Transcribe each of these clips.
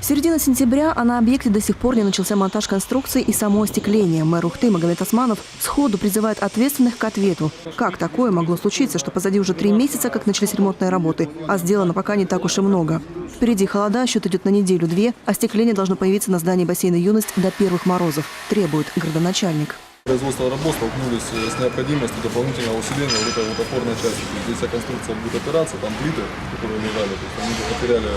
С середины сентября, а на объекте до сих пор не начался монтаж конструкции и само остекление. Мэр Ухты Магомед Османов сходу призывает ответственных к ответу. Как такое могло случиться, что позади уже 3 месяца, как начались ремонтные работы, а сделано пока не так уж и много? Впереди холода, счет идет на неделю-две, остекление должно появиться на здании бассейна «Юность» до первых морозов, требует городоначальник. Производство работ столкнулись с необходимостью дополнительного усиления вот этой вот опорной части. Здесь вся конструкция будет опираться, там плиты, которые лежали, то есть они потеряли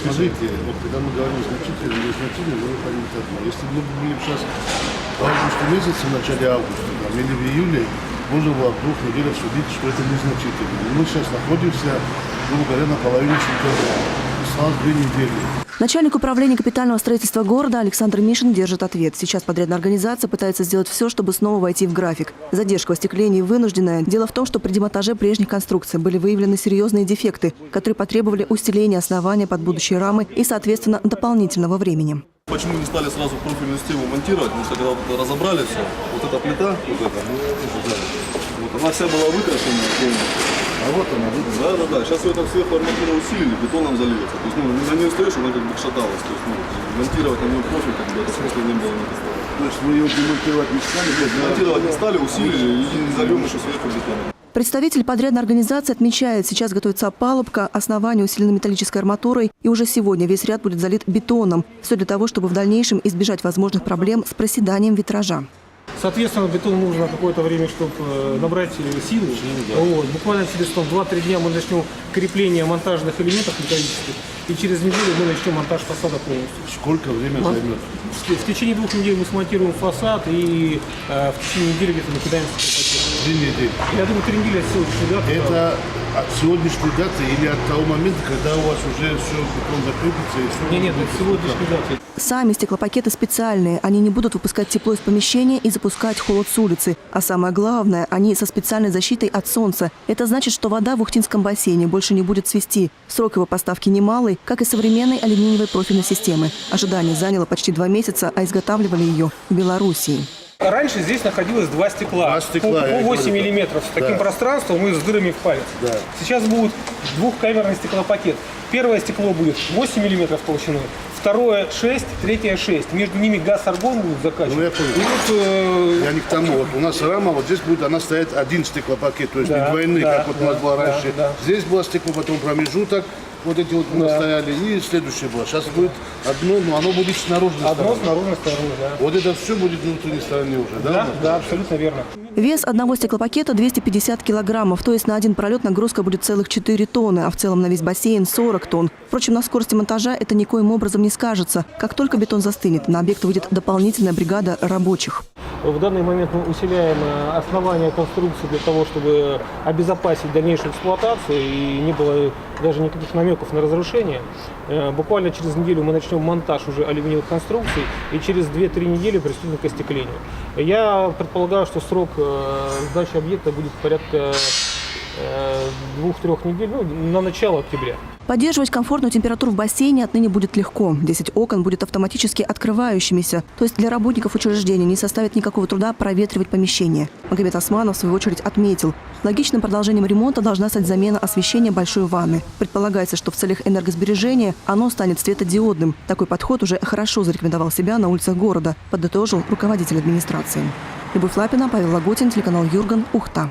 Смотрите, вот когда мы говорим значительно, незначительно, мы выходим к этому. Если мы были сейчас в августе месяце, в начале августа, там, или в июле, можно было в 2 неделях судить, что это незначительно. Мы сейчас находимся, грубо говоря, на половине сентября. Осталось 2 недели. Начальник управления капитального строительства города Александр Мишин держит ответ. Сейчас подрядная организация пытается сделать все, чтобы снова войти в график. Задержка в остеклении вынужденная. Дело в том, что при демонтаже прежних конструкций были выявлены серьезные дефекты, которые потребовали усиления основания под будущие рамы и, соответственно, дополнительного времени. Почему не стали сразу профильную систему монтировать? Потому что когда вот разобрали все, вот эта плита, вот эта, вот она вся была выкрашена полностью. А вот она, да. Сейчас ее там сверху арматуру усилили, бетоном заливается. То есть, на нее стоишь, она как бы шаталась. То есть, монтировать на нее профиль, как бы, это смысла не было никакого. То есть вы ее демонтировать не стали? Нет, демонтировать не стали, усилили и не зальем еще сверху бетоном. Представитель подрядной организации отмечает, сейчас готовится опалубка, основание усилено металлической арматурой, и уже сегодня весь ряд будет залит бетоном. Все для того, чтобы в дальнейшем избежать возможных проблем с проседанием витража. Соответственно, бетон нужно какое-то время, чтобы набрать силу. Вот. Буквально через 2-3 дня мы начнем крепление монтажных элементов металлических. И через неделю мы начнем монтаж фасада полностью. Сколько времени займет? В течение 2 недель мы смонтируем фасад и в течение недели где-то накидаем стеклопакет. 2 недели. Я думаю, 3 недели от сегодняшней даты. Это от сегодняшней даты или от того момента, когда у вас уже все бетон закрепится? Нет, от сегодняшней даты. Сами стеклопакеты специальные. Они не будут выпускать тепло из помещения и запускать холод с улицы. А самое главное, они со специальной защитой от солнца. Это значит, что вода в Ухтинском бассейне больше не будет цвести. Срок его поставки немалый, как и современной алюминиевой профильной системы. Ожидание заняло почти 2 месяца, а изготавливали ее в Белоруссии. Раньше здесь находилось 2 стекла, по 8 миллиметров, с таким пространством и с дырами в палец. Да. Сейчас будет 2-камерный стеклопакет. Первое стекло будет 8 миллиметров толщиной, второе 6, третье 6. Между ними газ-аргон будет закачивать. Ну, я понял. Я не к тому. Вот у нас рама, вот здесь будет она стоять 1 стеклопакет, то есть не двойный, как вот у нас было раньше. Здесь было стекло, потом промежуток. Вот эти вот мы стояли, и следующее было. Сейчас будет одно, но оно будет с наружной стороны. Одно с наружной стороны, да. Вот это все будет на внутренней стороне уже, да? Да, абсолютно верно. Вес одного стеклопакета 250 килограммов, то есть на один пролет нагрузка будет целых 4 тонны, а в целом на весь бассейн 40 тонн. Впрочем, на скорости монтажа это никоим образом не скажется. Как только бетон застынет, на объект выйдет дополнительная бригада рабочих. В данный момент мы усиляем основание конструкции для того, чтобы обезопасить дальнейшую эксплуатацию и не было даже никаких намеков на разрушение. Буквально через неделю мы начнем монтаж уже алюминиевых конструкций и через 2-3 недели приступим к остеклению. Я предполагаю, что срок сдачи объекта будет порядка 2-3 недель, на начало октября. Поддерживать комфортную температуру в бассейне отныне будет легко. 10 окон будет автоматически открывающимися. То есть для работников учреждения не составит никакого труда проветривать помещение. Магомед Османов, в свою очередь, отметил, логичным продолжением ремонта должна стать замена освещения большой ванны. Предполагается, что в целях энергосбережения оно станет светодиодным. Такой подход уже хорошо зарекомендовал себя на улицах города, подытожил руководитель администрации. Любовь Лапина, Павел Лагутин, телеканал Юрган, Ухта.